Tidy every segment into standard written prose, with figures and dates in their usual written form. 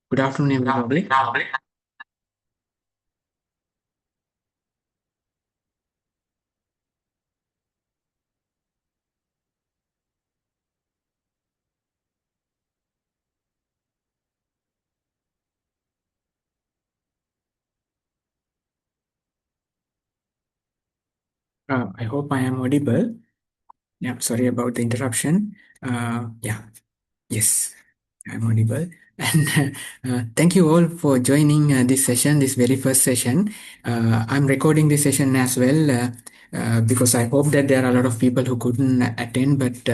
Good afternoon, everybody. I hope I am audible. Yeah, sorry about the interruption. Yeah, yes, I'm audible. And thank you all for joining this session, this very first session. I'm recording this session as well because I hope that there are a lot of people who couldn't attend but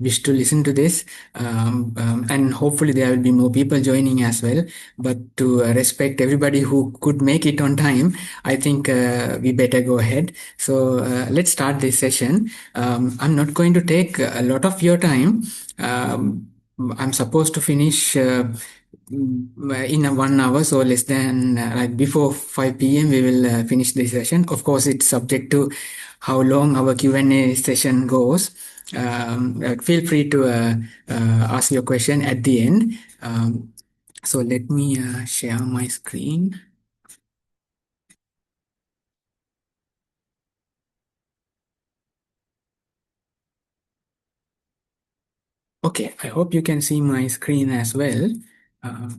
wish to listen to this. And hopefully there will be more people joining as well. But to respect everybody who could make it on time, I think we better go ahead. So let's start this session. I'm not going to take a lot of your time. I'm supposed to finish in a 1 hour, so less than like before 5 p.m. we will finish the session. Of course, it's subject to how long our Q&A session goes. Feel free to ask your question at the end. So let me share my screen. Okay, I hope you can see my screen as well. Uh,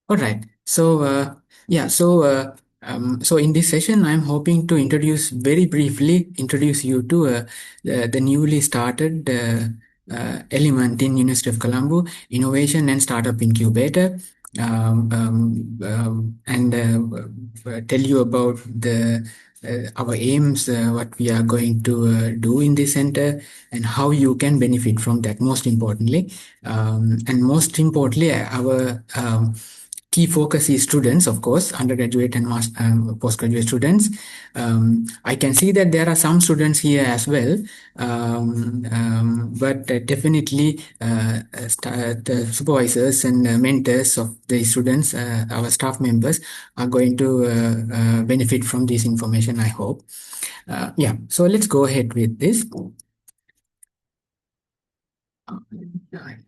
All right. So, so in this session, I'm hoping to very briefly introduce you to the newly started element in University of Colombo, Innovation and Startup Incubator, and tell you about the our aims, what we are going to do in this center, and how you can benefit from that. Most importantly, and most importantly, our key focus is students, of course, undergraduate and postgraduate students. I can see that there are some students here as well, but definitely the supervisors and mentors of the students, our staff members, are going to benefit from this information, I hope. Yeah, so let's go ahead with this. Right.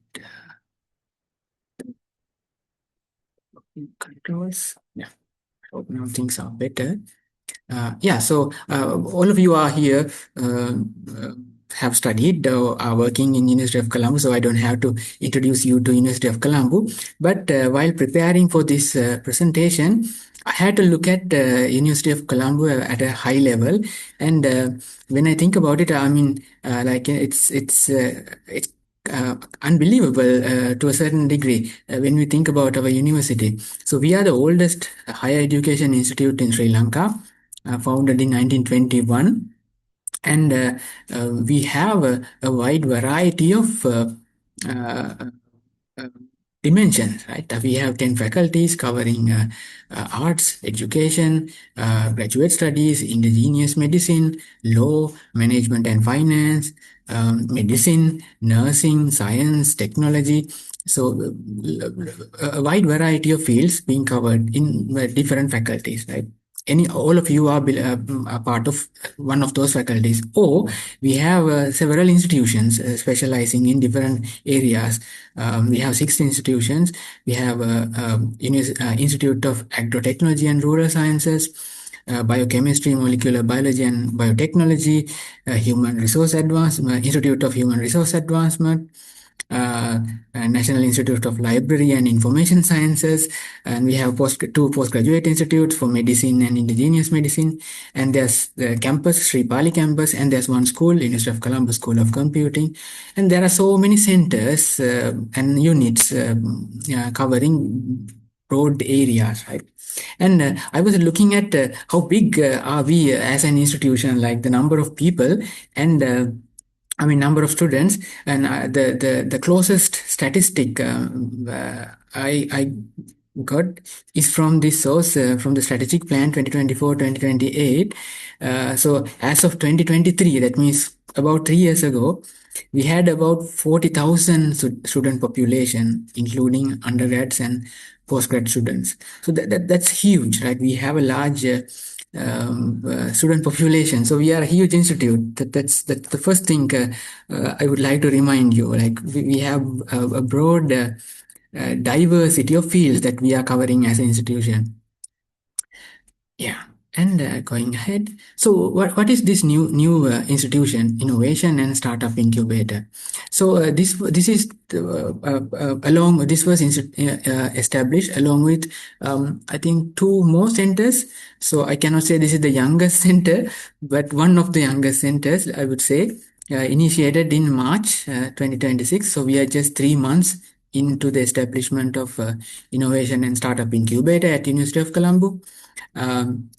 Controls. Yeah, I hope now things are better. Yeah, so all of you are here, uh, have studied or are working in University of Colombo, so I don't have to introduce you to University of Colombo. But while preparing for this presentation, I had to look at University of Colombo at a high level, and when I think about it, I mean, like it's unbelievable to a certain degree when we think about our university. So we are the oldest higher education institute in Sri Lanka, founded in 1921, and we have a wide variety of uh, uh, dimensions, right? We have 10 faculties covering arts, education, graduate studies, indigenous medicine, law, management and finance, medicine, nursing, science, technology. So, a wide variety of fields being covered in different faculties, right? All of you are a part of one of those faculties, or we have several institutions specializing in different areas. We have six institutions. We have Institute of Agrotechnology and Rural Sciences, Biochemistry, Molecular Biology and Biotechnology, Human Resource Advancement, Institute of Human Resource Advancement, uh, National Institute of Library and Information Sciences, and we have two postgraduate institutes for medicine and indigenous medicine, and there's the campus, Sri Pali campus, and there's one school, University of Colombo School of Computing, and there are so many centers and units covering broad areas, right? And I was looking at how big are we as an institution, like the number of people, and I mean, number of students, and the closest statistic I got is from this source, from the strategic plan 2024-2028. So as of 2023, that means about 3 years ago, we had about 40,000 student population, including undergrads and postgrad students. So that's huge, right? We have a large student population. So we are a huge institute. That's the first thing I would like to remind you. Like we have a broad diversity of fields that we are covering as an institution. Yeah, and going ahead. So, what is this new institution, innovation and startup incubator? So, this is along this was established along with I think two more centers. So, I cannot say this is the youngest center, but one of the youngest centers, I would say, initiated in March 2026. So, we are just 3 months into the establishment of innovation and startup incubator at University of Colombo. um,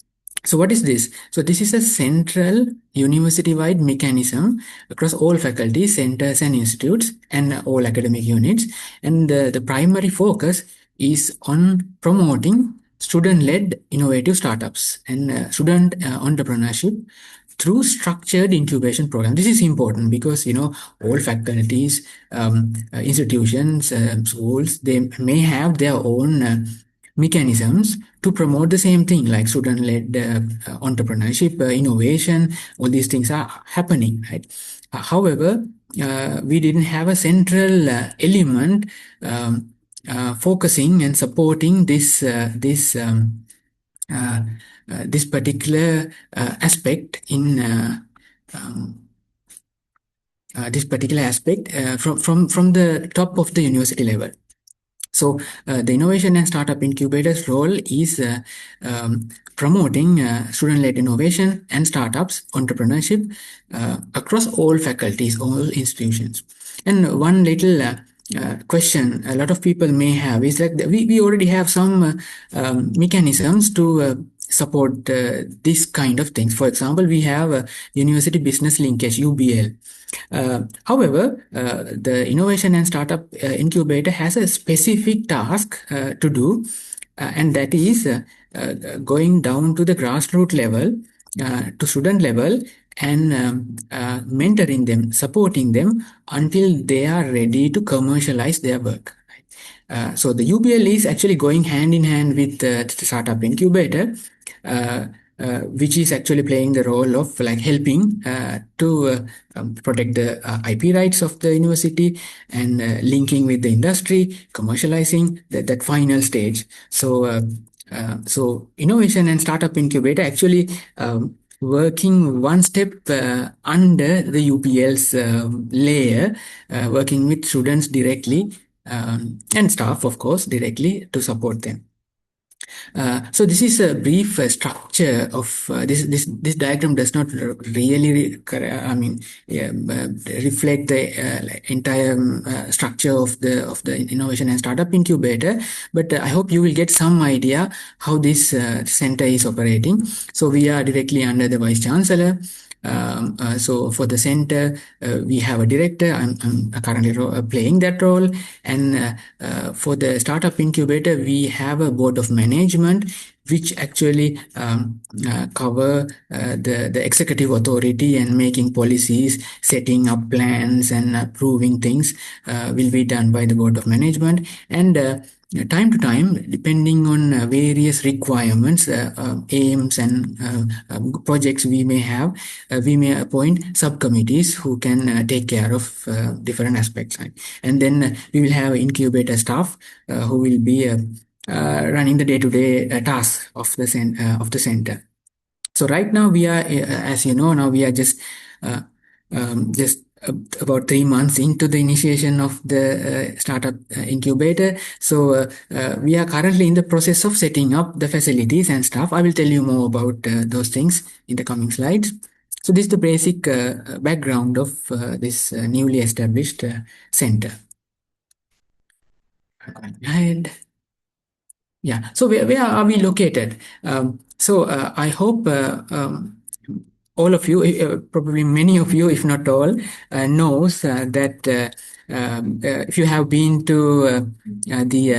so what is this? So this is a central university-wide mechanism across all faculties, centers and institutes and all academic units. And the primary focus is on promoting student-led innovative startups and student entrepreneurship through structured incubation program. This is important because all faculties, institutions, schools, they may have their own mechanisms to promote the same thing, like student-led entrepreneurship, innovation. All these things are happening, right? However, we didn't have a central element focusing and supporting uh, this particular aspect in this particular aspect from the top of the university level. So, the innovation and startup incubator's role is promoting student-led innovation and startups, entrepreneurship across all faculties, all institutions. And one little question a lot of people may have is that we already have some mechanisms to support this kind of things. For example, we have University Business Linkage, UBL. However, the Innovation and Startup Incubator has a specific task to do, and that is going down to the grassroots level, to student level, and mentoring them, supporting them until they are ready to commercialize their work. So the UBL is actually going hand in hand with the startup incubator, uh, which is actually playing the role of like helping to protect the IP rights of the university and linking with the industry, commercializing that final stage. So innovation and startup incubator actually working one step under the UPL's layer, working with students directly and staff, of course, directly to support them. So this is a brief structure of this diagram does not really I mean reflect the entire structure of the innovation and startup incubator, but I hope you will get some idea how this center is operating. So we are directly under the vice chancellor. So for the center, we have a director. I'm currently playing that role. And for the startup incubator, we have a board of management, which actually cover the executive authority and making policies, setting up plans and approving things will be done by the board of management. And time to time, depending on various requirements, aims and projects we may have, we may appoint subcommittees who can take care of different aspects. Right? And then we will have incubator staff who will be running the day-to-day tasks of the center. So right now we are, as you know, now we are uh, just about 3 months into the initiation of the startup incubator. So we are currently in the process of setting up the facilities and stuff. I will tell you more about those things in the coming slides. So this is the basic background of this newly established center. Going ahead. Yeah. So where are we located? So I hope all of you, probably many of you, if not all, knows that if you have been to the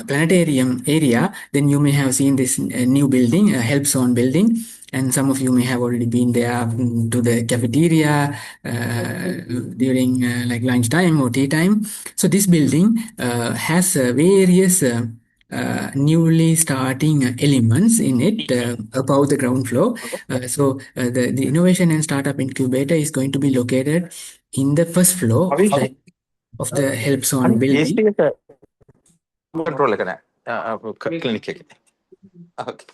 planetarium area, then you may have seen this new building, Help Zone building, and some of you may have already been there to the cafeteria during like lunchtime or tea time. So this building has various newly starting elements in it above the ground floor. The innovation and startup incubator is going to be located in the first floor of the help zone building. Control clinic. Okay.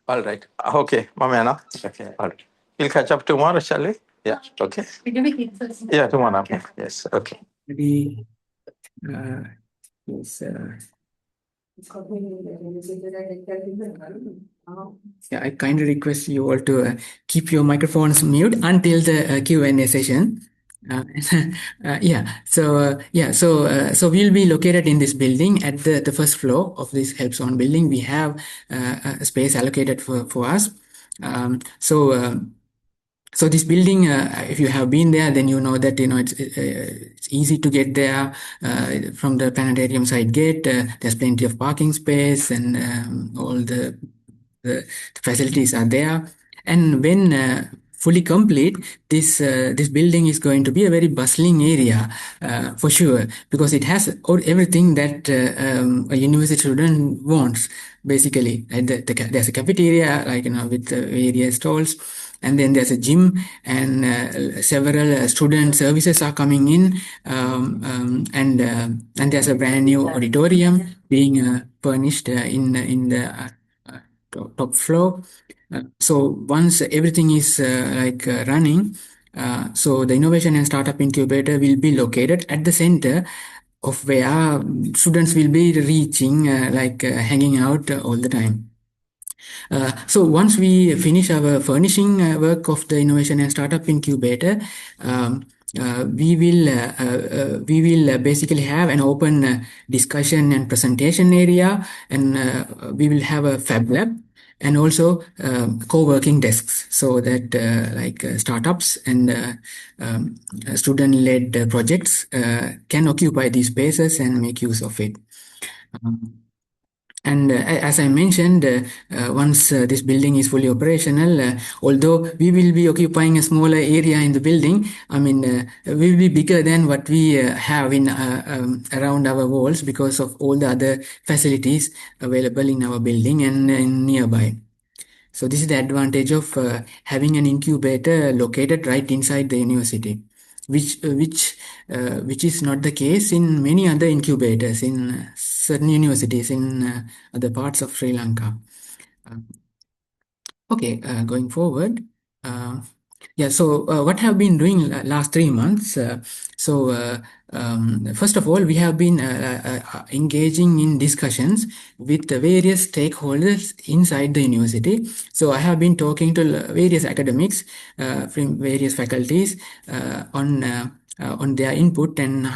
All right. Okay, Mama. Okay. All right. We'll catch up tomorrow, shall we? Yeah. Okay. Yeah, tomorrow. Okay. Yes. Okay. Maybe, yes, yeah, I kindly request you all to keep your microphones mute until the Q&A session. So we'll be located in this building at the first floor of this help zone building. We have a space allocated for us. So this building, if you have been there, then you know that it's easy to get there from the planetarium side gate. There's plenty of parking space, and all the facilities are there. And when fully complete, this building is going to be a very bustling area for sure, because it has everything that a university student wants. Basically, there's a cafeteria, like with various stalls. And then there's a gym, and several student services are coming in, and there's a brand new auditorium being furnished in the top floor. So once everything is running, so the innovation and startup incubator will be located at the center of where students will be reaching, hanging out all the time. So once we finish our furnishing work of the innovation and startup incubator, we will basically have an open discussion and presentation area, and we will have a fab lab and also co-working desks, so that startups and student-led projects can occupy these spaces and make use of it. And as I mentioned, once this building is fully operational, although we will be occupying a smaller area in the building, we will be bigger than what we have in around our walls, because of all the other facilities available in our building and nearby. So this is the advantage of having an incubator located right inside the university, which is not the case in many other incubators in certain universities in other parts of Sri Lanka. Okay, going forward. What have been doing last 3 months? First of all, we have been engaging in discussions with the various stakeholders inside the university. So I have been talking to various academics from various faculties on their input, and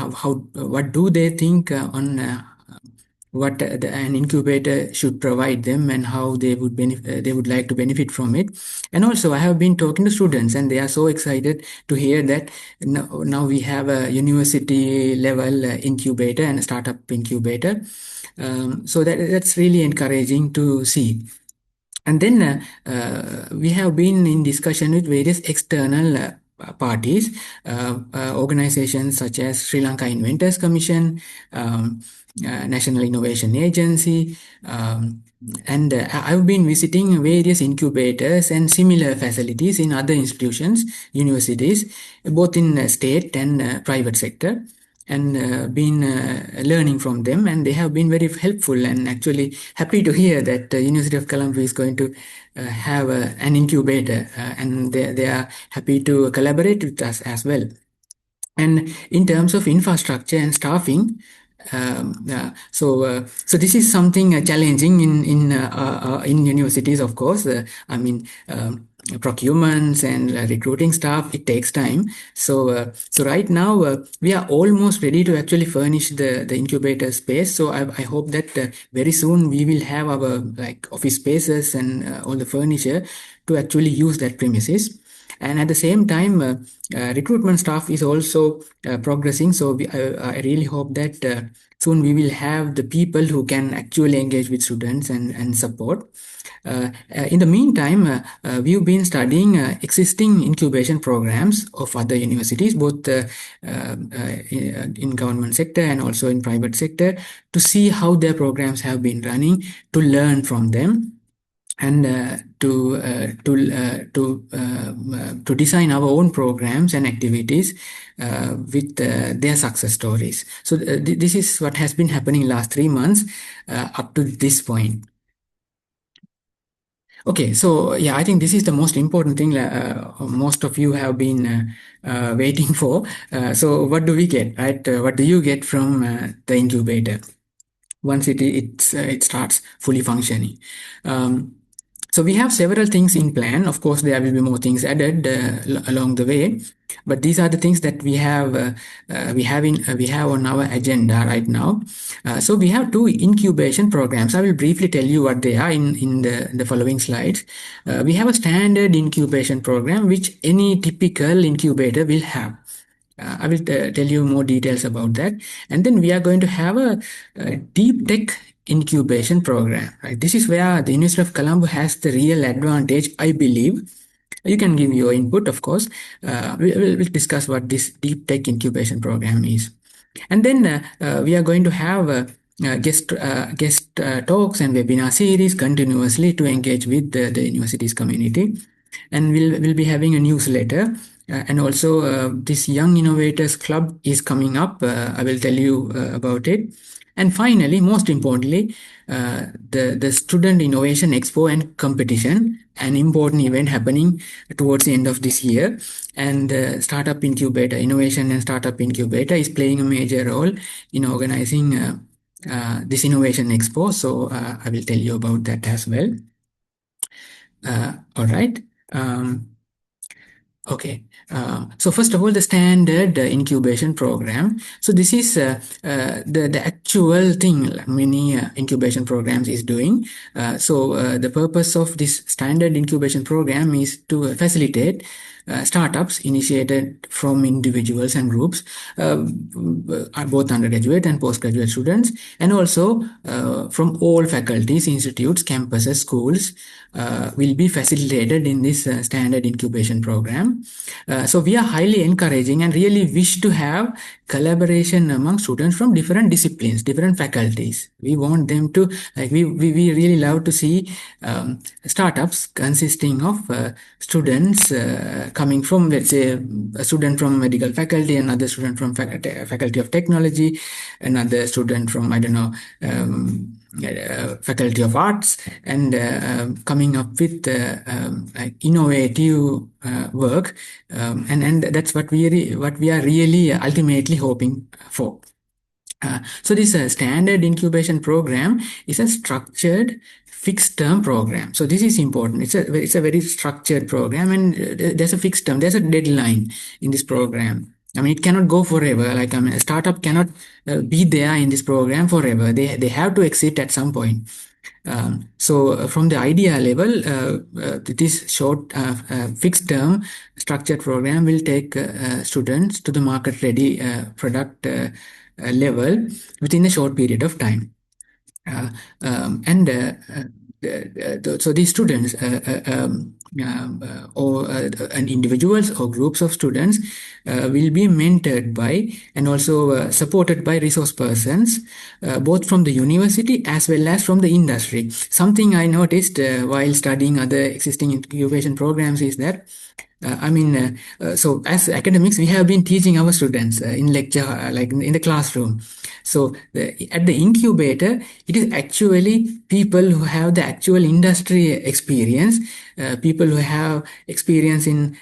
what do they think on what an incubator should provide them, and how they would like to benefit from it. And also I have been talking to students, and they are so excited to hear that now we have a university level incubator and a startup incubator. So that's really encouraging to see. And then we have been in discussion with various external parties, organizations such as Sri Lanka Inventors Commission, National Innovation Agency, and I've been visiting various incubators and similar facilities in other institutions, universities, both in state and private sector, and been learning from them, and they have been very helpful, and actually happy to hear that University of Colombo is going to have an incubator, and they are happy to collaborate with us as well. And in terms of infrastructure and staffing, so this is something challenging in universities, of course. Procurements and recruiting staff, it takes time. So right now we are almost ready to actually furnish the incubator space. So I hope that very soon we will have our office spaces and all the furniture to actually use that premises. And at the same time, recruitment staff is also progressing. So I really hope that soon we will have the people who can actually engage with students and support. In the meantime, we've been studying existing incubation programs of other universities, both in government sector and also in private sector, to see how their programs have been running, to learn from them, and to design our own programs and activities with their success stories. So this is what has been happening last 3 months up to this point. Okay, so yeah, I think this is the most important thing most of you have been waiting for. So what do we get, right? What do you get from the incubator once it starts fully functioning? Um, so we have several things in plan. Of course, there will be more things added along the way, but these are the things that we have on our agenda right now. So we have two incubation programs. I will briefly tell you what they are in the following slides. We have a standard incubation program which any typical incubator will have. I will tell you more details about that. And then we are going to have a deep tech incubation program. Right? This is where the University of Colombo has the real advantage, I believe. You can give your input, of course. We'll discuss what this deep tech incubation program is. And then we are going to have guest talks and webinar series continuously to engage with the university's community. And we'll be having a newsletter. And also, this Young Innovators Club is coming up. I will tell you about it. And finally, most importantly, the Student Innovation Expo and Competition, an important event happening towards the end of this year. And Startup Incubator, Innovation and Startup Incubator is playing a major role in organizing this Innovation Expo. So I will tell you about that as well. All right. Okay. So first of all, the standard incubation program. So this is the actual thing many incubation programs is doing. So the purpose of this standard incubation program is to facilitate startups initiated from individuals and groups, both undergraduate and postgraduate students, and also from all faculties, institutes, campuses, schools, will be facilitated in this standard incubation program. So we are highly encouraging and really wish to have collaboration among students from different disciplines, different faculties. We want them to, like, we really love to see startups consisting of students coming from, let's say, a student from medical faculty, another student from faculty of technology, another student from, I don't know, faculty of arts, and coming up with like innovative work, and that's what we are really ultimately hoping for. So this standard incubation program is a structured fixed term program. So this is important. It's a very structured program, and there's a fixed term. There's a deadline in this program. I mean, it cannot go forever. Like, I mean, a startup cannot be there in this program forever. They have to exit at some point. So from the idea level, this short fixed term structured program will take students to the market ready product level within a short period of time. And so these students or and individuals or groups of students will be mentored by and also supported by resource persons, both from the university as well as from the industry. Something I noticed while studying other existing incubation programs is that so as academics, we have been teaching our students in lecture, like in the classroom. So at the incubator, it is actually people who have the actual industry experience, people who have experience in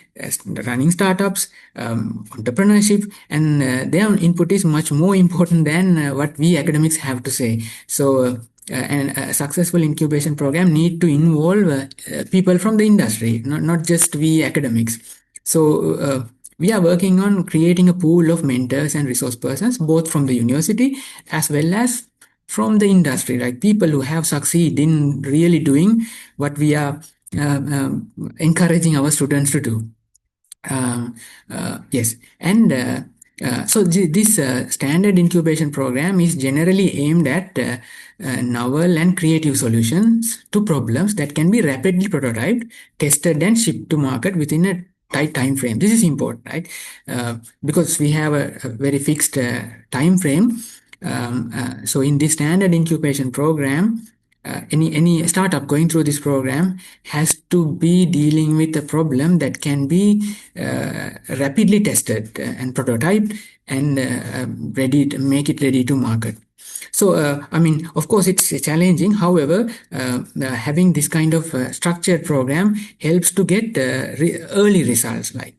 running startups, entrepreneurship, and their input is much more important than what we academics have to say. So and a successful incubation program need to involve people from the industry, not just we academics. So we are working on creating a pool of mentors and resource persons, both from the university as well as from the industry, like people who have succeeded in really doing what we are encouraging our students to do. Um, yes, and so this standard incubation program is generally aimed at novel and creative solutions to problems that can be rapidly prototyped, tested, and shipped to market within a tight time frame. This is important, right? Because we have a very fixed time frame. So in this standard incubation program, any startup going through this program has to be dealing with a problem that can be rapidly tested and prototyped and ready to make it ready to market. So, I mean, of course, it's challenging. However, having this kind of structured program helps to get early results. Like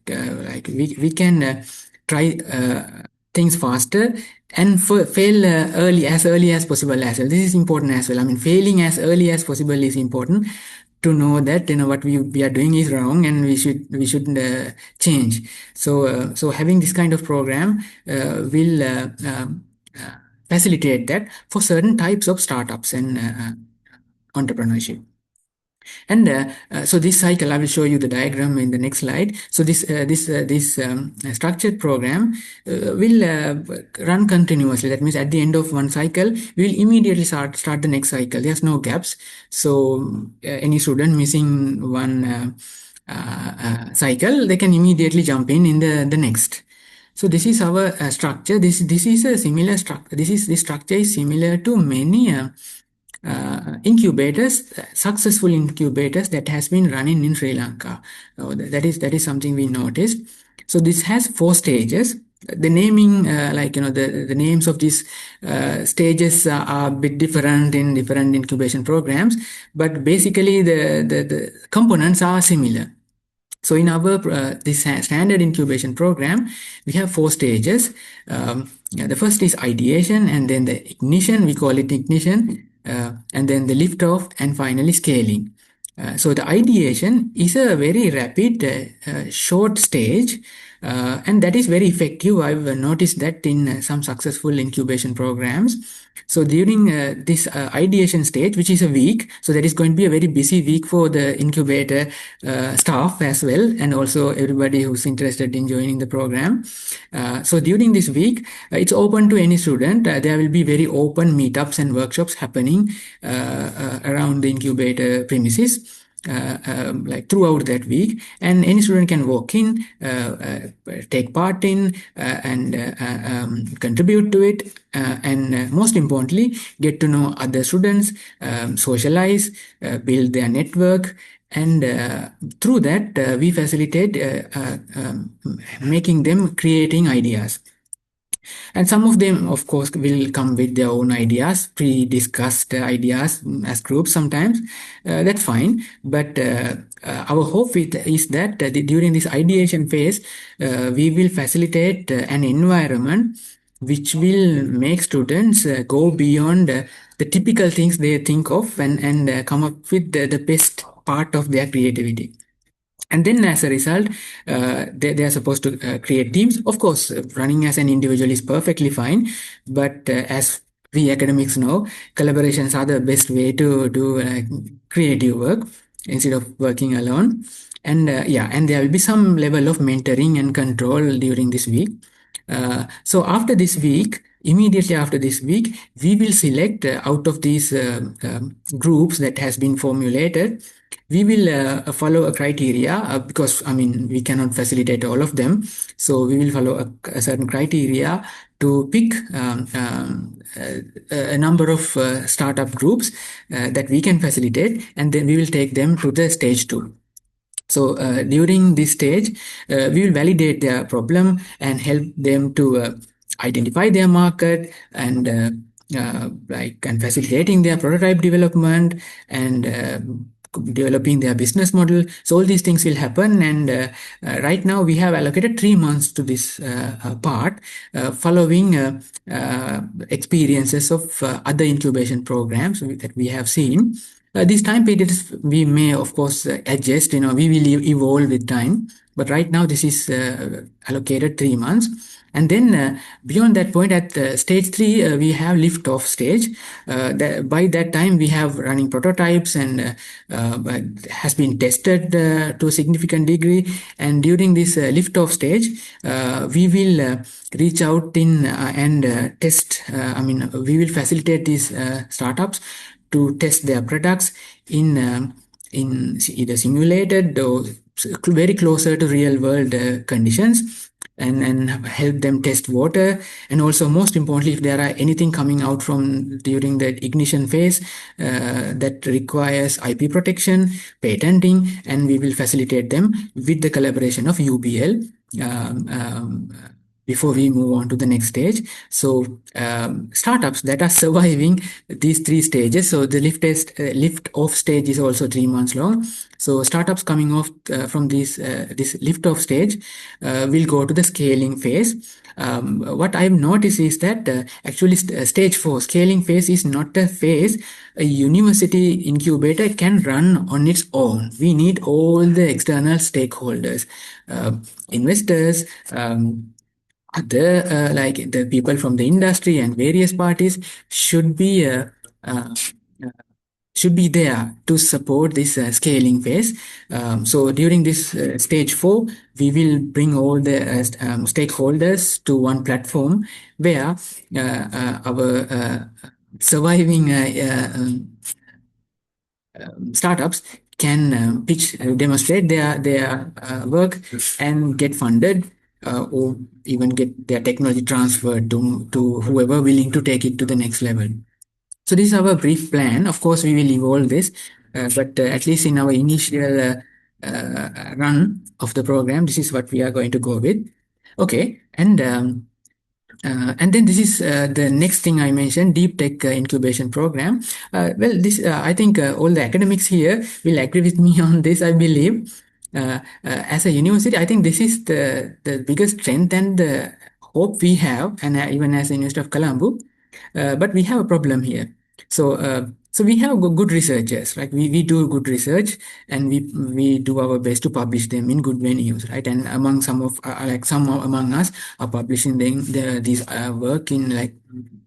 we can try things faster and fail early as possible as well. This is important as well. I mean, failing as early as possible is important to know that what we are doing is wrong and we should change. So having this kind of program will facilitate that for certain types of startups and entrepreneurship. And so this cycle, I will show you the diagram in the next slide. So this structured program will run continuously. That means at the end of one cycle, we will immediately start the next cycle. There's no gaps. So any student missing one cycle, they can immediately jump in the next. So this is our structure. This is a similar structure. This structure is similar to many incubators, successful incubators that has been running in Sri Lanka. That is something we noticed. So this has 4 stages. The naming, the names of these stages are a bit different in different incubation programs, but basically the components are similar. So in our this standard incubation program, we have 4 stages. The first is ideation, and then the ignition, we call it ignition, and then the liftoff, and finally scaling. So the ideation is a very rapid, short stage, and that is very effective. I've noticed that in some successful incubation programs. So during this ideation stage, which is a week, so that is going to be a very busy week for the incubator staff as well, and also everybody who's interested in joining the program. So during this week, it's open to any student. There will be very open meetups and workshops happening around the incubator premises. Like throughout that week, and any student can walk in, take part in, and contribute to it, and most importantly, get to know other students, socialize, build their network, and through that we facilitate making them creating ideas. And some of them, of course, will come with their own ideas, pre-discussed ideas as groups sometimes. That's fine. But our hope is that during this ideation phase, we will facilitate an environment which will make students go beyond the typical things they think of and come up with the best part of their creativity. And then as a result, they are supposed to create teams. Of course, running as an individual is perfectly fine, but as we academics know, collaborations are the best way to do creative work instead of working alone. And and there will be some level of mentoring and control during this week. So after this week, immediately after this week, we will select out of these groups that has been formulated. We will follow a criteria because I mean we cannot facilitate all of them. So we will follow a certain criteria to pick a number of startup groups that we can facilitate, and then we will take them to the stage 2. So during this stage, we will validate their problem and help them to identify their market and and facilitating their prototype development and developing their business model. So all these things will happen, and right now we have allocated 3 months to this part, following experiences of other incubation programs that we have seen. These time periods we may of course adjust, we will evolve with time, But right now, this is allocated 3 months. And then beyond that point, at stage 3, we have lift off stage. By that time, we have running prototypes and has been tested to a significant degree. And during this lift off stage, we will reach out in and test. We will facilitate these startups to test their products in either simulated or very closer to real world conditions, and help them test water, and also most importantly, if there are anything coming out from during the ignition phase that requires IP protection, patenting, and we will facilitate them with the collaboration of UBL um, um, before we move on to the next stage. So startups that are surviving these 3 stages. So the lift off stage is also 3 months long. So startups coming off from this lift off stage will go to the scaling phase. What I've noticed is that actually stage 4 scaling phase is not a phase a university incubator can run on its own. We need all the external stakeholders, investors, other like the people from the industry and various parties should be uh, should be there to support this scaling phase. So during this stage 4, we will bring all the stakeholders to one platform where our surviving startups can pitch, demonstrate their work and get funded, or even get their technology transferred to whoever willing to take it to the next level. So this is our brief plan. Of course, we will evolve this, but at least in our initial run of the program, this is what we are going to go with. Okay, and then this is the next thing I mentioned, deep tech incubation program. This I think all the academics here will agree with me on this. I believe as a university, I think this is the biggest strength and the hope we have, and even as a University of Colombo. But we have a problem here. So we have good researchers, right? We do good research, and we do our best to publish them in good venues, right? And among some among us are publishing these work in like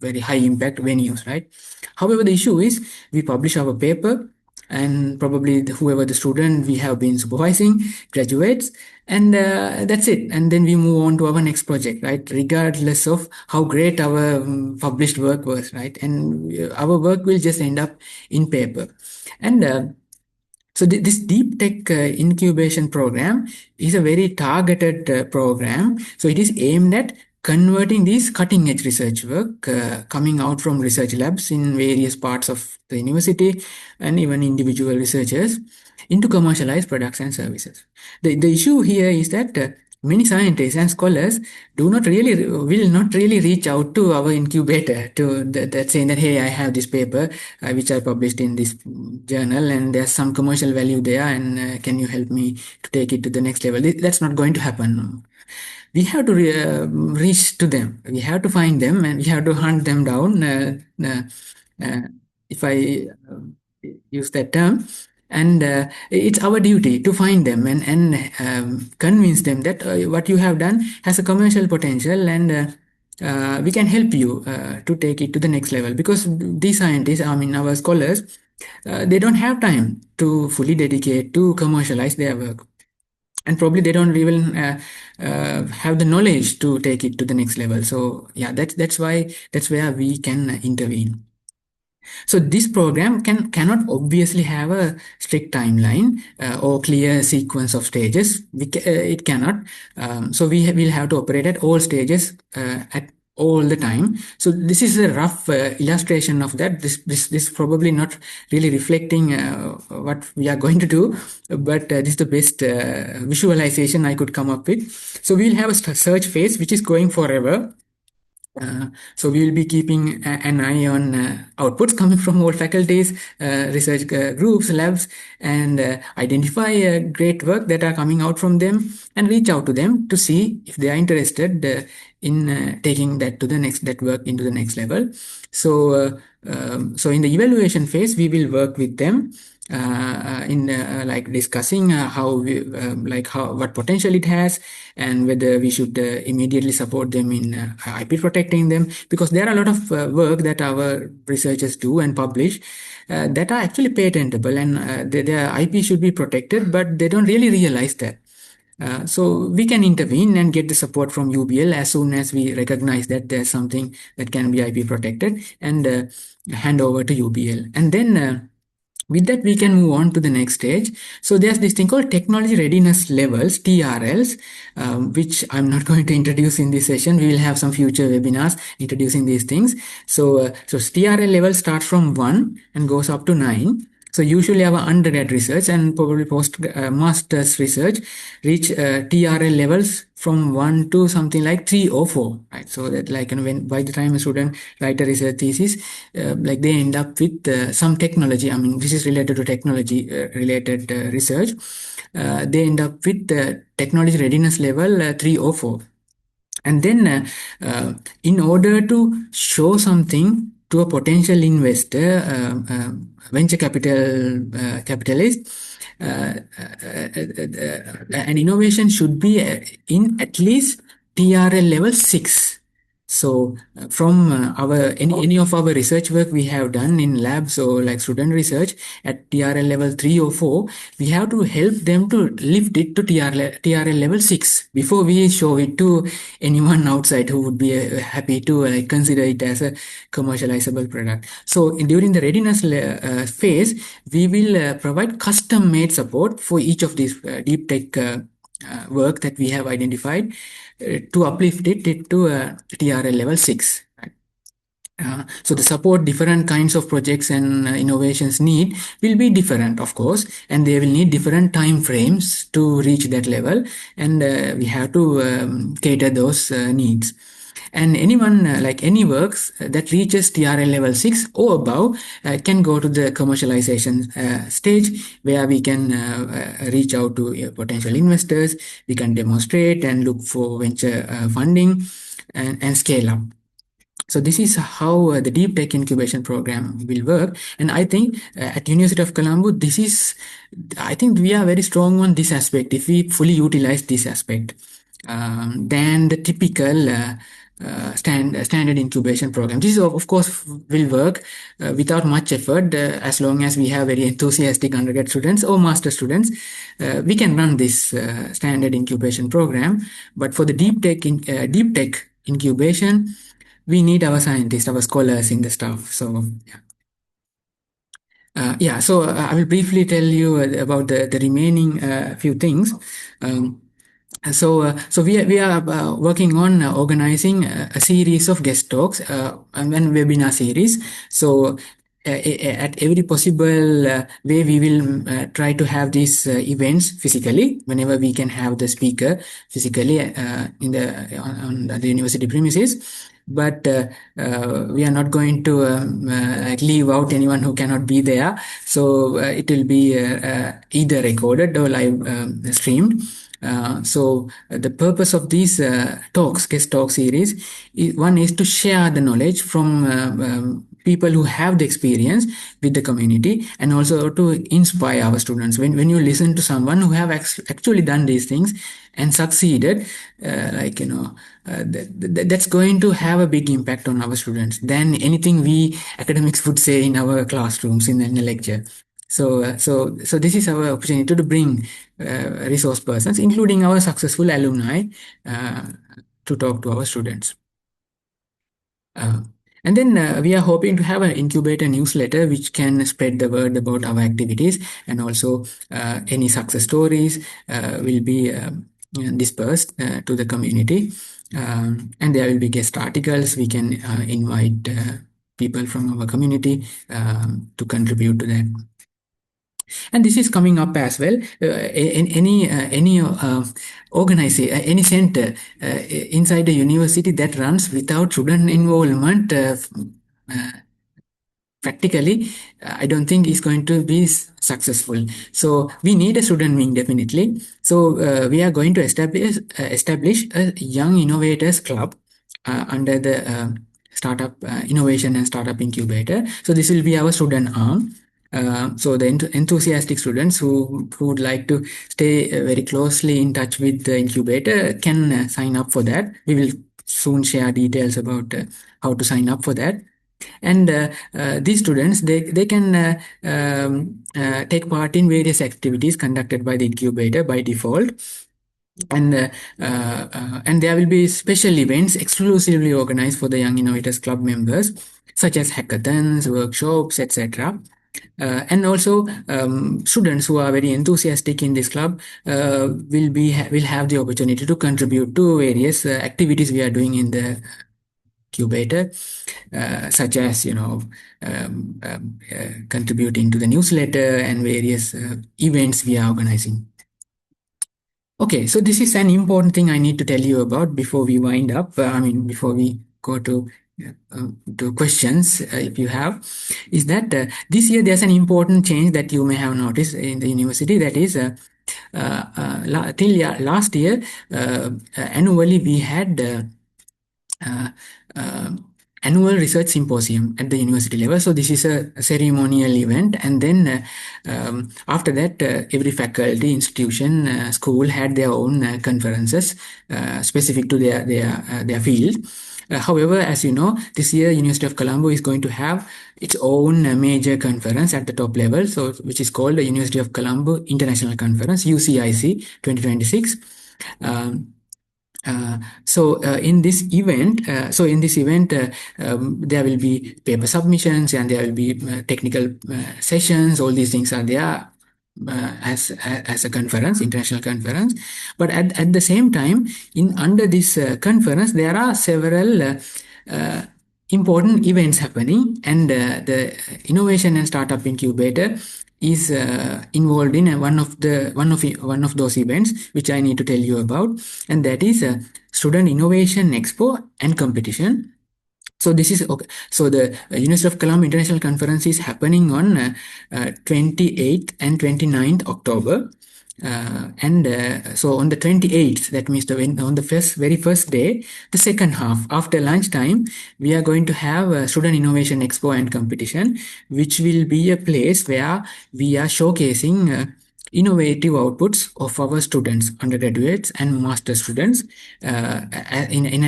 very high impact venues, right? However, the issue is we publish our paper, and probably whoever the student we have been supervising graduates, and that's it, and then we move on to our next project, right, regardless of how great our published work was, right, and our work will just end up in paper. And so this deep tech incubation program is a very targeted program. So it is aimed at converting these cutting edge research work coming out from research labs in various parts of the university and even individual researchers into commercialized products and services. The issue here is that many scientists and scholars will not really reach out to our incubator to that saying that, hey, I have this paper which I published in this journal, and there's some commercial value there, and can you help me to take it to the next level? That's not going to happen. We have to reach to them. We have to find them, and we have to hunt them down. Uh, if I use that term, and it's our duty to find them and convince them that what you have done has a commercial potential, and we can help you to take it to the next level, because these scientists, I mean our scholars, they don't have time to fully dedicate to commercialize their work, and probably they don't even have the knowledge to take it to the next level. So yeah, that's where we can intervene. So this program cannot obviously have a strict timeline or clear sequence of stages. It cannot. So we will have to operate at all stages at all the time. So this is a rough illustration of that. This probably not really reflecting what we are going to do, but this is the best visualization I could come up with. So we will have a search phase which is going forever. So we will be keeping an eye on outputs coming from all faculties, research groups, labs, and identify great work that are coming out from them, and reach out to them to see if they are interested in taking that work into the next level. So in the evaluation phase, we will work with them in like discussing how we like how what potential it has, and whether we should immediately support them in IP protecting them, because there are a lot of work that our researchers do and publish that are actually patentable, and their IP should be protected, but they don't really realize that. So we can intervene and get the support from UBL as soon as we recognize that there's something that can be IP protected, and hand over to UBL. And then with that, we can move on to the next stage. So there's this thing called technology readiness levels, TRLs, which I'm not going to introduce in this session. We will have some future webinars introducing these things. So TRL level starts from 1 and goes up to 9. So usually our undergrad research and probably post master's research reach TRL levels from 1 to something like 3 or 4, right? So that, like, when by the time a student write a research thesis, like they end up with some technology. I mean, this is related to technology related research. They end up with technology readiness level 3 or 4. And then, in order to show something to a potential investor, venture capitalist, an innovation should be in at least TRL level 6. So from our any of our research work we have done in labs or like student research at TRL level 3 or 4, we have to help them to lift it to TRL level 6 before we show it to anyone outside who would be happy to consider it as a commercializable product. So during the readiness phase, we will provide custom made support for each of these deep tech work that we have identified to uplift it to TRL level 6. So the support different kinds of projects and innovations need will be different, of course, and they will need different time frames to reach that level, and we have to cater those needs. And anyone, like any works that reaches TRL level 6 or above, can go to the commercialization stage, where we can reach out to potential investors, we can demonstrate and look for venture funding, and scale up. So this is how the deep tech incubation program will work. And I think at University of Colombo, I think we are very strong on this aspect if we fully utilize this aspect than the typical standard incubation program. This, of course, will work without much effort as long as we have very enthusiastic undergrad students or master students. We can run this standard incubation program. But for the deep tech incubation, we need our scientists, our scholars in the stuff. So I will briefly tell you about the remaining few things. So we are working on organizing a series of guest talks and then webinar series. So at every possible way, we will try to have these events physically whenever we can have the speaker physically on the university premises. But we are not going to like leave out anyone who cannot be there. So it will be either recorded or live streamed. The purpose of these guest talk series, one is to share the knowledge from people who have the experience with the community, and also to inspire our students. When you listen to someone who have actually done these things and succeeded, that's going to have a big impact on our students than anything we academics would say in our classrooms in a lecture. So this is our opportunity to bring resource persons, including our successful alumni, to talk to our students. Uh, and then we are hoping to have an incubator newsletter which can spread the word about our activities, and also any success stories will be dispersed to the community. And there will be guest articles. We can invite people from our community to contribute to that. And this is coming up as well. In any organization, any center inside the university that runs without student involvement, practically, I don't think is going to be successful. So we need a student wing, definitely. So we are going to establish a young innovators club under the startup innovation and startup incubator. So this will be our student arm. So the enthusiastic students who would like to stay very closely in touch with the incubator can sign up for that. We will soon share details about how to sign up for that. And these students they can take part in various activities conducted by the incubator by default, and there will be special events exclusively organized for the Young Innovators Club members, such as hackathons, workshops, etc. And also, students who are very enthusiastic in this club will have the opportunity to contribute to various activities we are doing in the incubator, such as contributing to the newsletter and various events we are organizing. Okay, so this is an important thing I need to tell you about before we wind up. Before we go to questions, if you have, is that this year there's an important change that you may have noticed in the university. That is, last year, annually we had uh, uh, annual research symposium at the university level. So this is a ceremonial event, and then after that, every faculty, institution, school had their own conferences specific to their field. However, as you know, this year University of Colombo is going to have its own major conference at the top level, so which is called the University of Colombo International Conference (UCIC 2026). Um, in this event, there will be paper submissions and there will be technical sessions. All these things are there as a conference, international conference. But at the same time, in under this conference, there are several uh, important events happening, and the innovation and startup incubator is involved in one of those events which I need to tell you about, and that is Student Innovation Expo and Competition. So this is okay. So the University of Colombo International Conference is happening on 28th and 29th October. And so on the 28th, that means on the very first day, the second half, after lunchtime, we are going to have a Student Innovation Expo and Competition, which will be a place where we are showcasing innovative outputs of our students, undergraduates and master students, in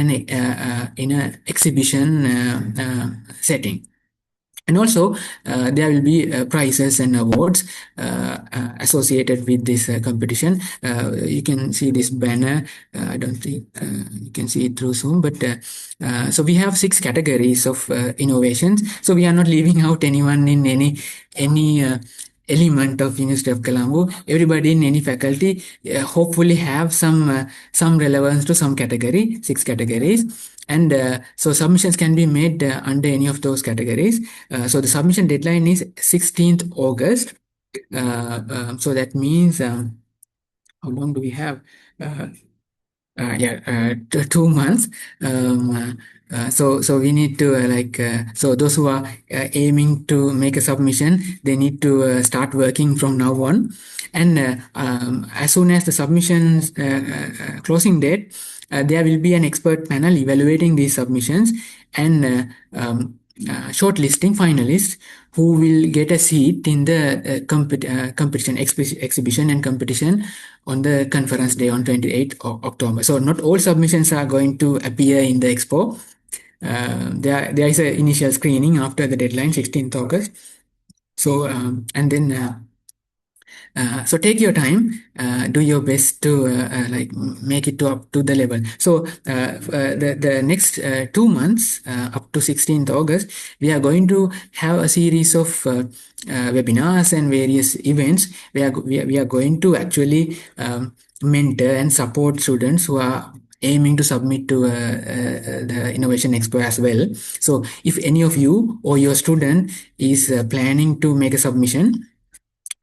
an exhibition setting. And also, there will be prizes and awards associated with this competition. You can see this banner. I don't think you can see it through Zoom, but so we have 6 categories of innovations. So we are not leaving out anyone in any element of University of Colombo. Everybody in any faculty hopefully have some relevance to some category, 6 categories. And so submissions can be made under any of those categories. So the submission deadline is 16th August. So that means how long do we have? Uh, 2 months. So we need to so those who are aiming to make a submission, they need to start working from now on. And as soon as the submissions closing date, there will be an expert panel evaluating these submissions and shortlisting finalists who will get a seat in the competition exhibition and competition on the conference day on 28th October. So not all submissions are going to appear in the expo. There is an initial screening after the deadline, 16th August. So and then so take your time, do your best to make it to up to the level. So the next 2 months up to 16th August, we are going to have a series of webinars and various events where we are going to actually mentor and support students who are aiming to submit to the Innovation Expo as well. So if any of you or your student is planning to make a submission,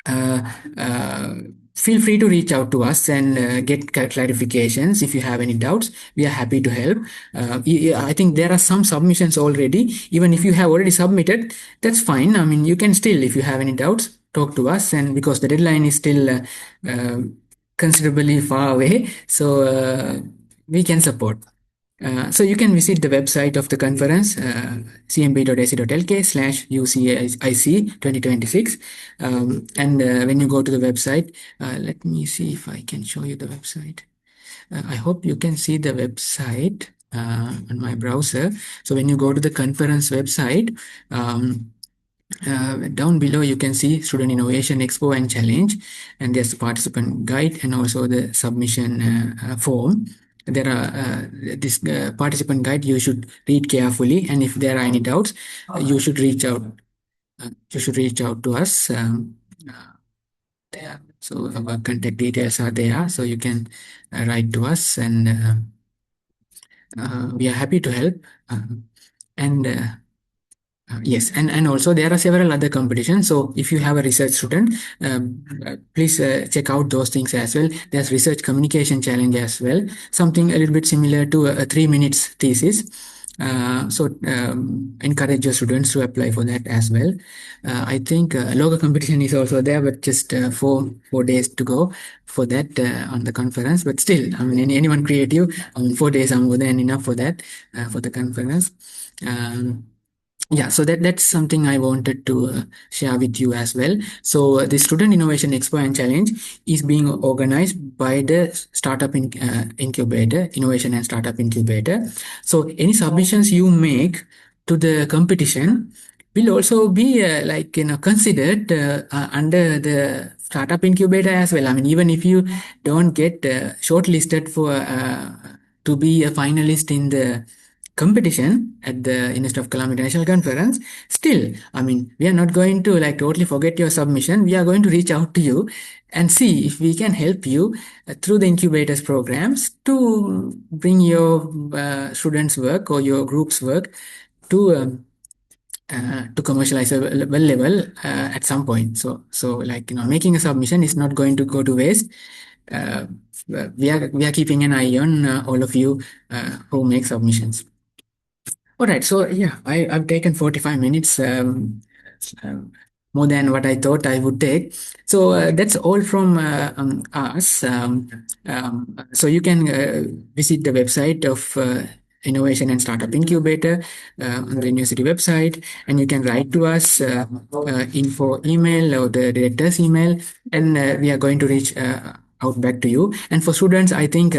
uh, uh, feel free to reach out to us and get clarifications if you have any doubts. We are happy to help. I think there are some submissions already. Even if you have already submitted, that's fine. I mean, you can still, if you have any doubts, talk to us. And because the deadline is still considerably far away, so we can support. So you can visit the website of the conference, cmb.ac.lk/UCIC 2026. And when you go to the website, let me see if I can show you the website. I hope you can see the website on my browser. So when you go to the conference website, down below you can see Student Innovation Expo and Challenge, and there's the participant guide and also the submission form. There are this participant guide you should read carefully, and if there are any doubts, you should reach out. You should reach out to us. There. So our contact details are there, so you can write to us, and we are happy to help. And Yes, and also there are several other competitions. So if you have a research student, please check out those things as well. There's research communication challenge as well, something a little bit similar to a 3 minutes thesis. Encourage your students to apply for that as well. I think logo competition is also there, but just 4 days to go for that on the conference. But still, I mean, anyone creative, 4 days are more than enough for that for the conference. Yeah, so that's something I wanted to share with you as well. So the Student Innovation Expo and Challenge is being organized by the Incubator, Innovation and Startup Incubator. So any submissions you make to the competition will also be considered under the Startup Incubator as well. I mean, even if you don't get shortlisted for to be a finalist in the competition at the University of Colombo International Conference, still, I mean, we are not going to like totally forget your submission. We are going to reach out to you and see if we can help you through the incubators programs to bring your students' work or your group's work to commercializable level at some point. So like making a submission is not going to go to waste. Uh, we are keeping an eye on all of you who make submissions. All right, so yeah, I've taken 45 minutes, um, more than what I thought I would take. So that's all from us. So you can visit the website of Innovation and Startup Incubator on the university website, and you can write to us info email or the director's email, and we are going to reach out back to you. And for students, I think,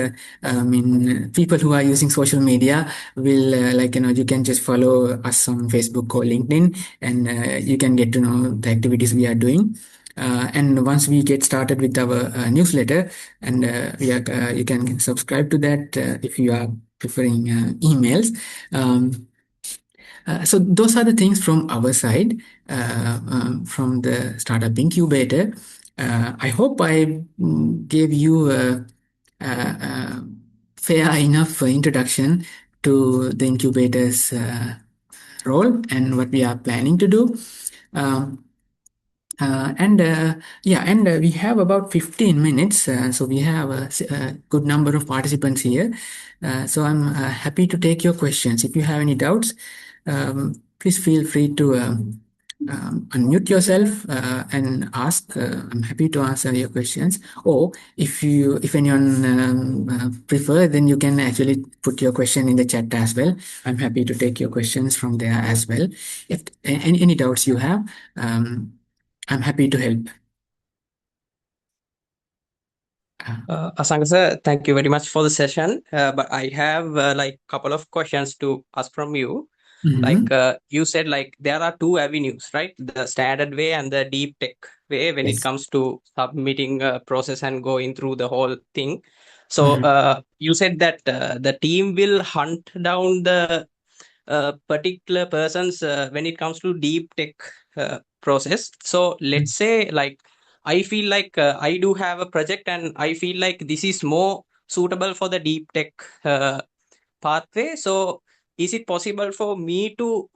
people who are using social media will, you can just follow us on Facebook or LinkedIn, and you can get to know the activities we are doing. And once we get started with our newsletter, and you can subscribe to that if you are preferring emails. So those are the things from our side, from the Startup Incubator. I hope I gave you a fair enough introduction to the incubator's role and what we are planning to do. Um, and Yeah, and we have about 15 minutes, so we have a good number of participants here. So I'm happy to take your questions. If you have any doubts, please feel free to unmute yourself and ask. I'm happy to answer your questions. Or if anyone prefer, then you can actually put your question in the chat as well. I'm happy to take your questions from there as well. If any doubts you have, I'm happy to help. Asanka sir, thank you very much for the session. But I have like couple of questions to ask from you. Like you said, like there are two avenues, right? The standard way and the deep tech way when it Yes. comes to submitting a process and going through the whole thing. So you said that the team will hunt down the particular persons when it comes to deep tech process. So let's say like I feel like I do have a project and I feel like this is more suitable for the deep tech pathway. So is it possible for me to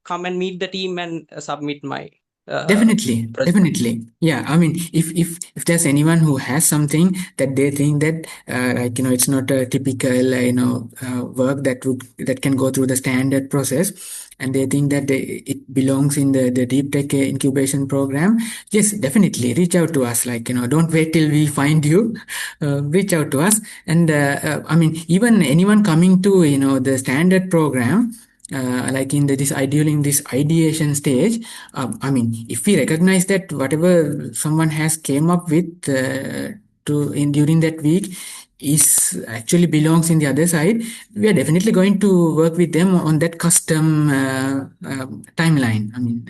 come and meet the team and submit my Definitely, project? definitely. Yeah, I mean, if there's anyone who has something that they think that it's not a typical work that can go through the standard process, and they think that it belongs in the deep tech incubation program, yes, definitely reach out to us. Like, don't wait till we find you. Reach out to us. And I mean, even anyone coming to, the standard program, like in during this ideation stage, I mean, if we recognize that whatever someone has came up with during that week is actually belongs in the other side, we are definitely going to work with them on that custom timeline. I mean,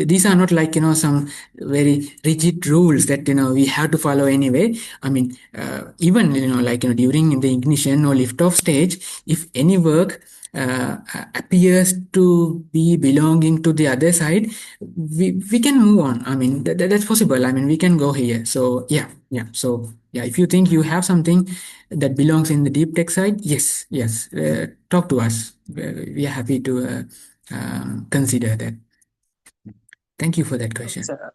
these are not like, some very rigid rules that, we have to follow anyway. I mean, even, like, during the ignition or liftoff stage, if any work appears to be belonging to the other side, we can move on. I mean, that's possible. I mean, we can go here. So yeah. So yeah, if you think you have something that belongs in the deep tech side, yes, talk to us. We are happy to consider that. Thank you for that Okay, question. sir.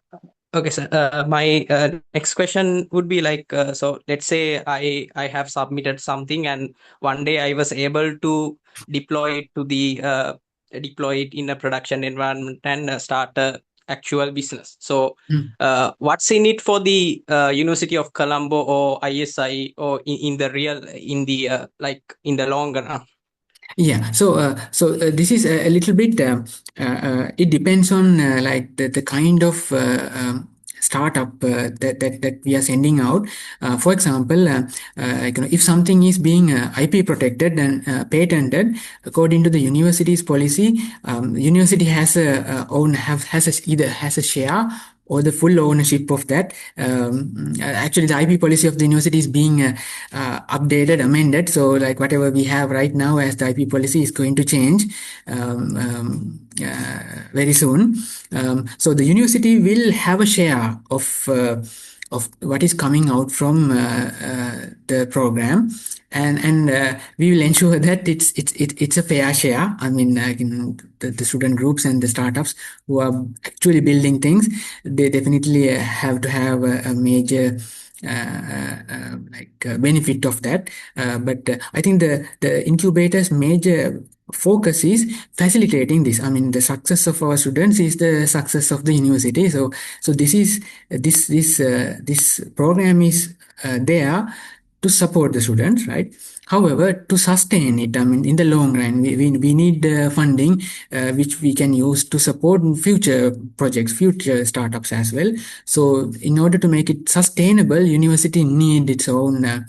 Okay, sir. My next question would be like, so let's say I have submitted something, and one day I was able to deploy it in a production environment and start a actual business. So, Mm. what's in it for the University of Colombo or ISI, or in the long run? Yeah, so this is a little bit. It depends on like the kind of startup that we are sending out. For example, like, if something is being IP protected and patented according to the university's policy, university has either has a share or the full ownership of that. Actually, the IP policy of the university is being updated, amended. So, like, whatever we have right now as the IP policy is going to change very soon. So, the university will have a share of what is coming out from the program, and we will ensure that it's a fair share. I mean, the student groups and the startups who are actually building things, they definitely have to have a major benefit of that. But I think the incubator's major focus is facilitating this. I mean, the success of our students is the success of the university. So this program is there to support the students, right? However, to sustain it, I mean, in the long run, we need funding which we can use to support future projects, future startups as well. So, in order to make it sustainable, university need its own uh,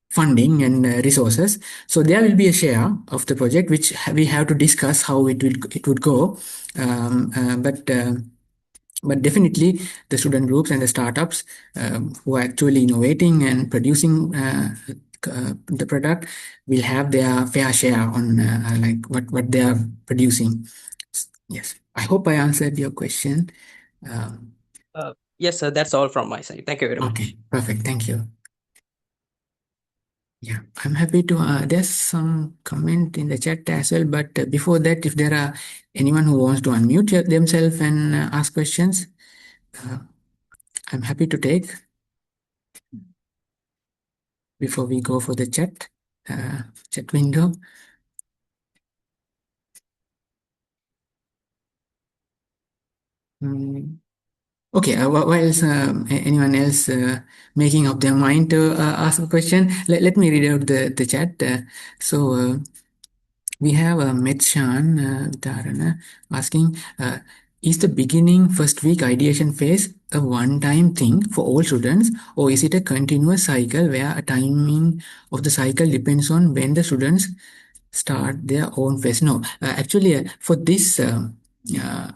funding and resources. So there will be a share of the project which we have to discuss how it would go. But definitely the student groups and the startups who are actually innovating and producing the product will have their fair share on like what they are producing. Yes, I hope I answered your question. Um, Yes, sir. That's all from my side. Thank you very much. okay, perfect. Thank you. Yeah, I'm happy to. There's some comment in the chat as well, but before that, if there are anyone who wants to unmute themselves and ask questions, uh, I'm happy to take before we go for the chat window. Mm, okay, while anyone else making up their mind to ask a question, let me read out the chat. So we have Metshan Dharana asking, is the beginning first week ideation phase a one-time thing for all students, or is it a continuous cycle where a timing of the cycle depends on when the students start their own phase? No, actually, for this, yeah.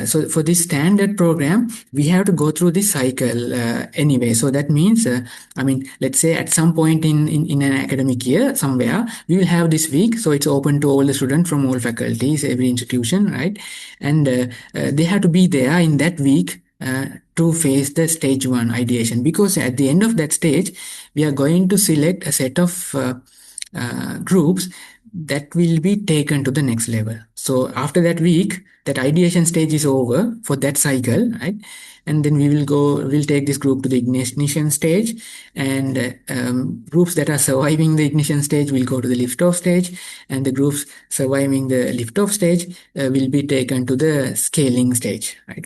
So for this standard program, we have to go through this cycle anyway. So that means, I mean, let's say at some point in an academic year somewhere, we will have this week. So it's open to all the students from all faculties, every institution, right? And they have to be there in that week to face the stage one ideation, because at the end of that stage, we are going to select a set of groups that will be taken to the next level. So after that week, that ideation stage is over for that cycle, right? And then we'll take this group to the ignition stage, and groups that are surviving the ignition stage will go to the liftoff stage, and the groups surviving the liftoff stage will be taken to the scaling stage, right?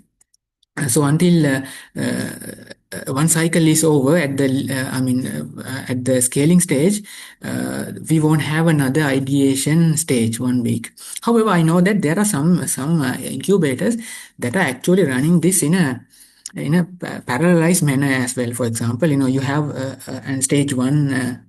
So until one cycle is over at the at the scaling stage, we won't have another ideation stage 1 week. However, I know that there are some incubators that are actually running this in a parallelized manner as well. For example, you have an stage one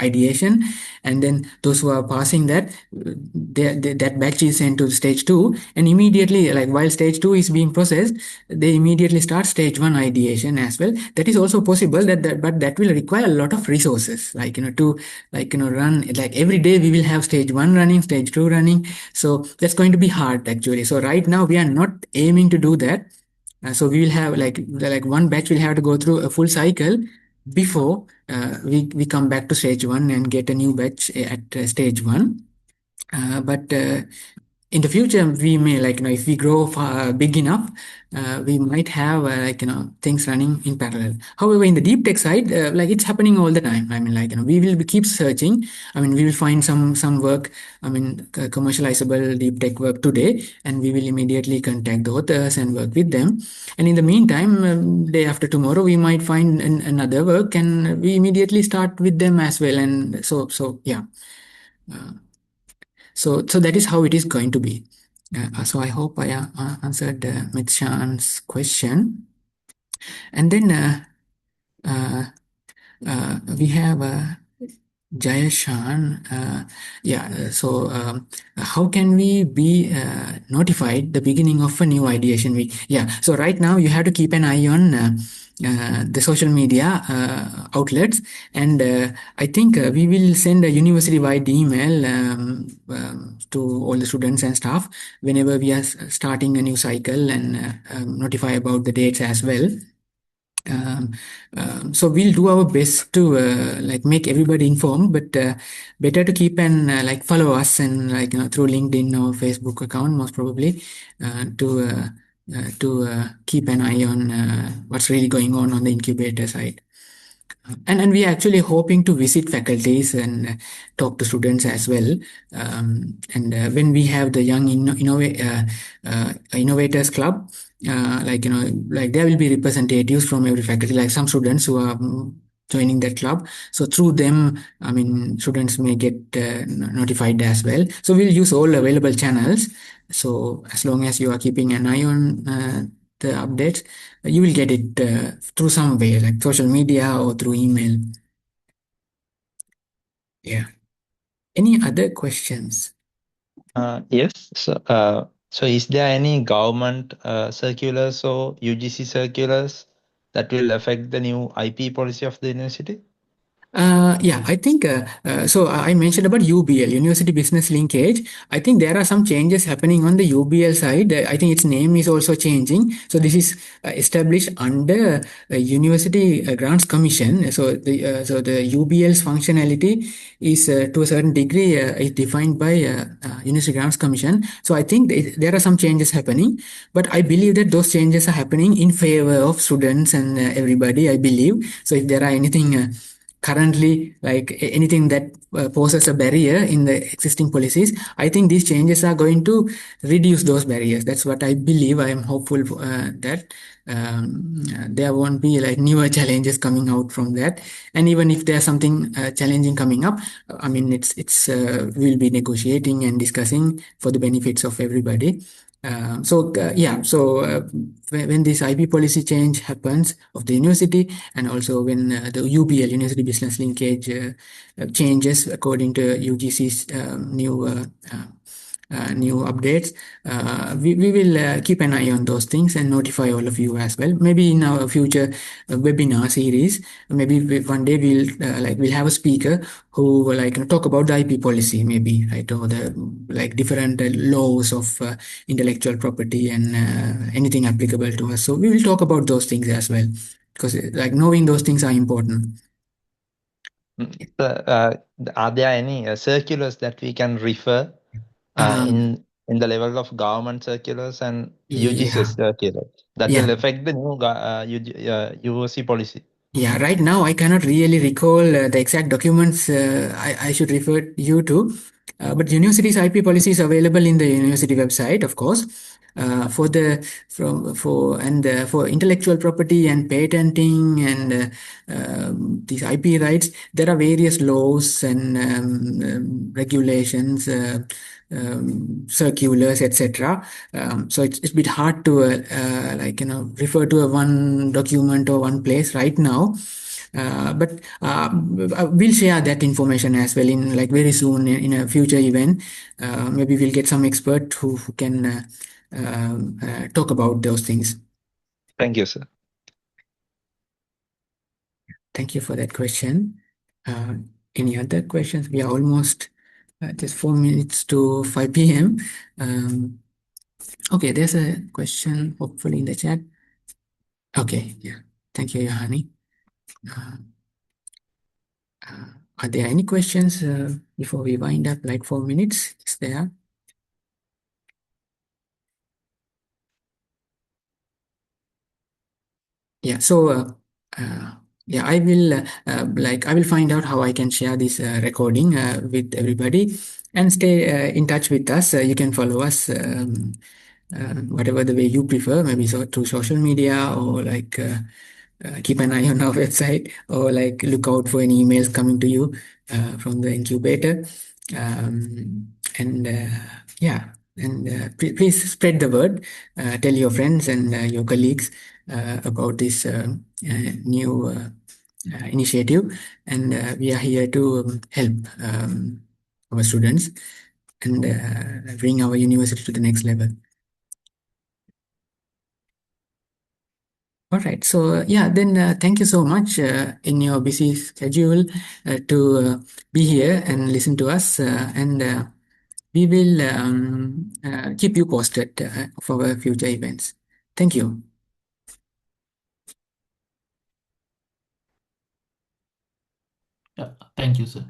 ideation, and then those who are passing that, that batch is sent to stage two, and immediately, like while stage two is being processed, they immediately start stage one ideation as well. That is also possible, but that will require a lot of resources, like to run, like every day we will have stage one running, stage two running. So that's going to be hard actually. So right now we are not aiming to do that. So we will have like one batch will have to go through a full cycle before we come back to stage one and get a new batch at stage one. But in the future, we may, if we grow big enough, we might have things running in parallel. However, in the deep tech side, it's happening all the time. I mean, we will keep searching. I mean, we will find some work, commercializable deep tech work today, and we will immediately contact the authors and work with them. And in the meantime, day after tomorrow, we might find another work, and we immediately start with them as well. And so yeah. So that is how it is going to be. So I hope I answered Mitshan's question. And then we have Jayashan. So how can we be notified the beginning of a new ideation week? Yeah, so right now you have to keep an eye on the social media outlets, and I think we will send a university-wide email to all the students and staff whenever we are starting a new cycle, and notify about the dates as well. So we'll do our best to make everybody informed, but better to keep and follow us, and through LinkedIn or Facebook account, most probably, to keep an eye on what's really going on the incubator side. And we are actually hoping to visit faculties and talk to students as well. And when we have the young innovators club, there will be representatives from every faculty, like some students who are joining that club. So through them, I mean, students may get notified as well. So we'll use all available channels. So as long as you are keeping an eye on the updates, you will get it through some way, like social media or through email. Yeah. Any other questions? Yes. So is there any government circulars or UGC circulars that will affect the new IP policy of the university? Yeah, I think so. I mentioned about UBL, University Business Linkage. I think there are some changes happening on the UBL side. I think its name is also changing. So this is established under University Grants Commission. So the UBL's functionality is to a certain degree is defined by University Grants Commission. So I think there are some changes happening, but I believe that those changes are happening in favor of students and everybody, I believe. So if there are anything currently, like anything that poses a barrier in the existing policies, I think these changes are going to reduce those barriers. That's what I believe. I am hopeful that there won't be newer challenges coming out from that. And even if there's something challenging coming up, I mean, we'll be negotiating and discussing for the benefits of everybody. When this IP policy change happens of the university, and also when the UBL, University Business Linkage, changes according to UGC's new updates, we will keep an eye on those things and notify all of you as well. Maybe in our future webinar series, maybe one day we'll have a speaker who will talk about the IP policy, maybe, right, or the different laws of intellectual property and anything applicable to us. So we will talk about those things as well, because knowing those things are important. Are there any circulars that we can refer Um, in the level of government circulars and UGC yeah, circulars that yeah. will affect the new UOC policy? Yeah, right now I cannot really recall the exact documents I should refer you to. But university's IP policy is available in the university website, of course. For the for intellectual property and patenting and these IP rights, there are various laws and regulations, circulars, etc. So it's a bit hard to refer to a one document or one place right now. But we'll share that information as well in like very soon in a future event. Maybe we'll get some expert who can talk about those things. Thank you, sir. Thank you for that question. Uh, any other questions? We are almost just 4 minutes to 5 p.m. Okay, there's a question hopefully in the chat. Okay, yeah. Thank you, Yohani. Uh, are there any questions before we wind up, like 4 minutes? Is there? Yeah, so uh, yeah, I will find out how I can share this recording with everybody and stay in touch with us. You can follow us whatever the way you prefer, maybe so through social media or keep an eye on our website or like look out for any emails coming to you from the incubator. And yeah, and please spread the word. Tell your friends and your colleagues about this new initiative, and we are here to help our students and bring our university to the next level. All right. So yeah, then thank you so much in your busy schedule to be here and listen to us, and we will keep you posted of our future events. Thank you. Yeah, thank you, sir.